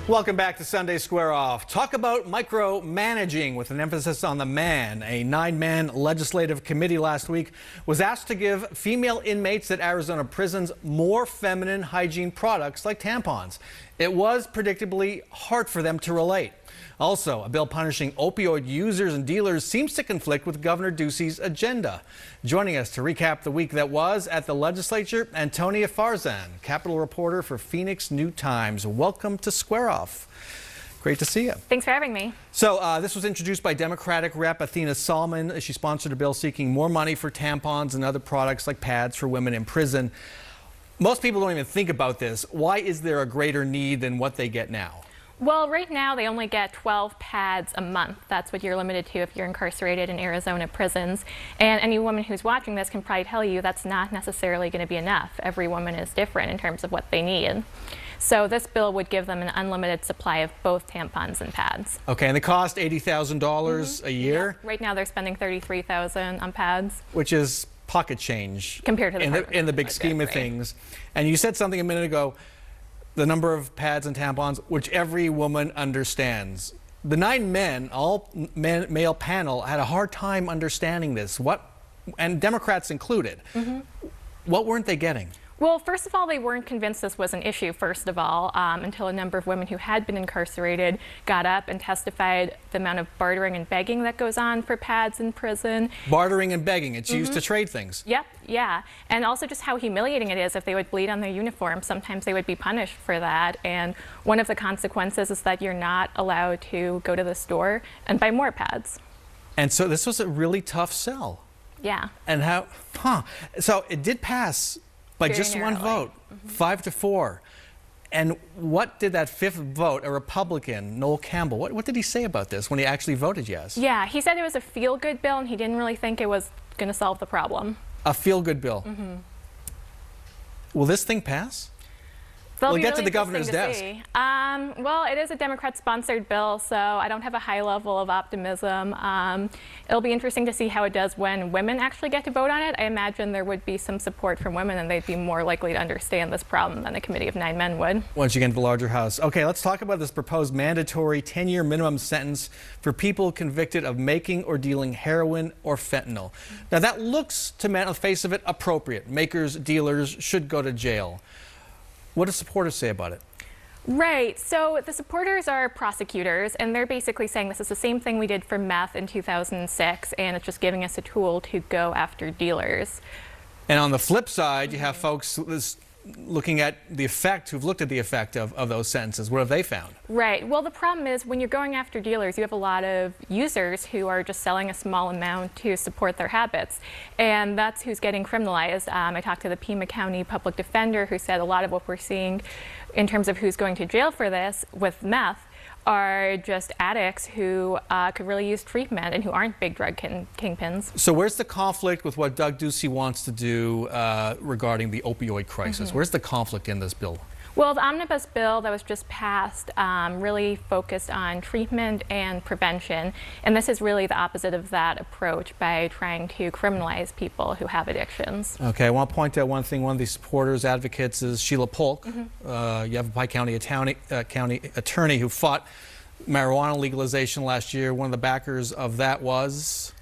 Welcome back to Sunday Square Off. Talk about micromanaging with an emphasis on the man. A 9-man legislative committee last week was asked to give female inmates at Arizona prisons more feminine hygiene products like tampons. It was predictably hard for them to relate. Also, a bill punishing opioid users and dealers seems to conflict with Governor Ducey's agenda. Joining us to recap the week that was at the legislature, Antonia Farzan, Capitol reporter for Phoenix New Times. Welcome to Square Off. Great to see you. Thanks for having me. So this was introduced by Democratic Rep. Athena Solomon. She sponsored a bill seeking more money for tampons and other products like pads for women in prison. Most people don't even think about this. Why is there a greater need than what they get now? Well, right now they only get 12 pads a month. That's what you're limited to if you're incarcerated in Arizona prisons. And any woman who's watching this can probably tell you that's not necessarily going to be enough. Every woman is different in terms of what they need. So this bill would give them an unlimited supply of both tampons and pads. Okay, and they cost $80,000 a year? Yeah. Right now they're spending $33,000 on pads. Which is pocket change compared to in the big scheme of things. And you said something a minute ago, the number of pads and tampons, which every woman understands. The 9 men, all male panel, had a hard time understanding this. And Democrats included. What weren't they getting? Well, first of all, they weren't convinced this was an issue, first of all, until a number of women who had been incarcerated got up and testified the amount of bartering and begging that goes on for pads in prison. Bartering and begging, it's used to trade things. Yep, yeah. And also just how humiliating it is if they would bleed on their uniform. Sometimes they would be punished for that. And one of the consequences is that you're not allowed to go to the store and buy more pads. And so this was a really tough sell. Yeah. And so it did pass by just one vote, 5-4. And what did that 5th vote, a Republican, Noel Campbell, what did he say about this when he actually voted yes? Yeah, he said it was a feel-good bill and he didn't really think it was going to solve the problem. A feel-good bill. Will this thing pass? We'll get to the governor's desk. Well, it is a Democrat-sponsored bill, so I don't have a high level of optimism. It'll be interesting to see how it does when women actually get to vote on it. I imagine there would be some support from women, and they'd be more likely to understand this problem than a committee of 9 men would. Once you get into the larger House. Okay, let's talk about this proposed mandatory 10-year minimum sentence for people convicted of making or dealing heroin or fentanyl. Now, that looks, on the face of it, appropriate. Makers, dealers should go to jail. What do supporters say about it? Right. So the supporters are prosecutors, and they're basically saying this is the same thing we did for meth in 2006, and it's just giving us a tool to go after dealers. And on the flip side, you have folks looking at the effect, who've looked at the effect of those sentences. What have they found? Right. Well, the problem is when you're going after dealers, you have a lot of users who are just selling a small amount to support their habits. And that's who's getting criminalized. I talked to the Pima County public defender who said a lot of what we're seeing in terms of who's going to jail for this with meth are just addicts who could really use treatment and who aren't big drug kingpins. So where's the conflict with what Doug Ducey wants to do regarding the opioid crisis? Where's the conflict in this bill? Well, the omnibus bill that was just passed really focused on treatment and prevention, and this is really the opposite of that approach by trying to criminalize people who have addictions. Okay, I want to point out one thing. One of the supporters, advocates, is Sheila Polk. Yavapai County attorney who fought marijuana legalization last year. One of the backers of that was?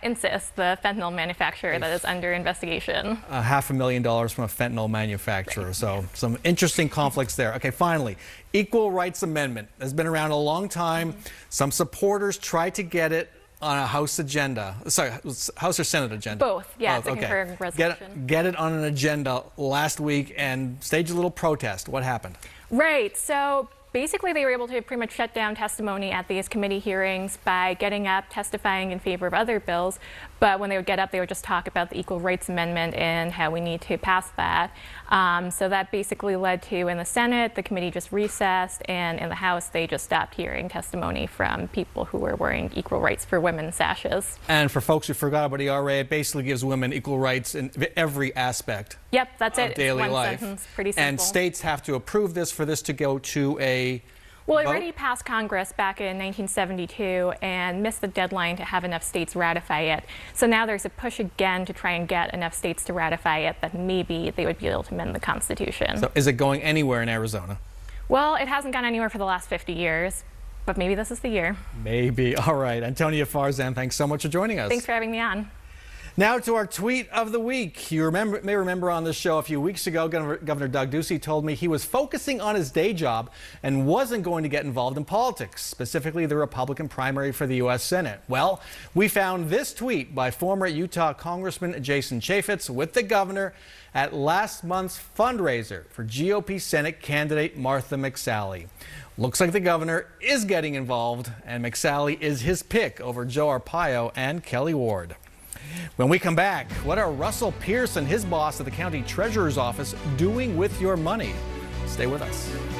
Insist, the fentanyl manufacturer that is under investigation. $500,000 from a fentanyl manufacturer. Right. So some interesting conflicts there. Okay, finally, Equal Rights Amendment has been around a long time. Some supporters tried to get it on a House agenda. Sorry, House or Senate agenda? Both, yeah, it's a concurrent resolution. Get it on an agenda last week and stage a little protest. What happened? Right, so basically, they were able to pretty much shut down testimony at these committee hearings by getting up, testifying in favor of other bills. But when they would get up, they would just talk about the Equal Rights Amendment and how we need to pass that. So that basically led to, in the Senate, the committee just recessed, and in the House, they just stopped hearing testimony from people who were wearing equal rights for women sashes. And for folks who forgot about ERA, it basically gives women equal rights in every aspect. Yep, that's it. Daily it's one life. Sentence, pretty simple. And states have to approve this for this to go to a Well, it already passed Congress back in 1972 and missed the deadline to have enough states ratify it. So now there's a push again to try and get enough states to ratify it that maybe they would be able to amend the Constitution. So is it going anywhere in Arizona? Well, it hasn't gone anywhere for the last 50 years, but maybe this is the year. Maybe. All right. Antonia Farzan, thanks so much for joining us. Thanks for having me on. Now to our tweet of the week. You may remember on this show a few weeks ago, Governor Doug Ducey told me he was focusing on his day job and wasn't going to get involved in politics, specifically the Republican primary for the U.S. Senate. Well, we found this tweet by former Utah Congressman Jason Chaffetz with the governor at last month's fundraiser for GOP Senate candidate Martha McSally. Looks like the governor is getting involved, and McSally is his pick over Joe Arpaio and Kelly Ward. When we come back, what are Russell Pierce and his boss at the county treasurer's office doing with your money? Stay with us.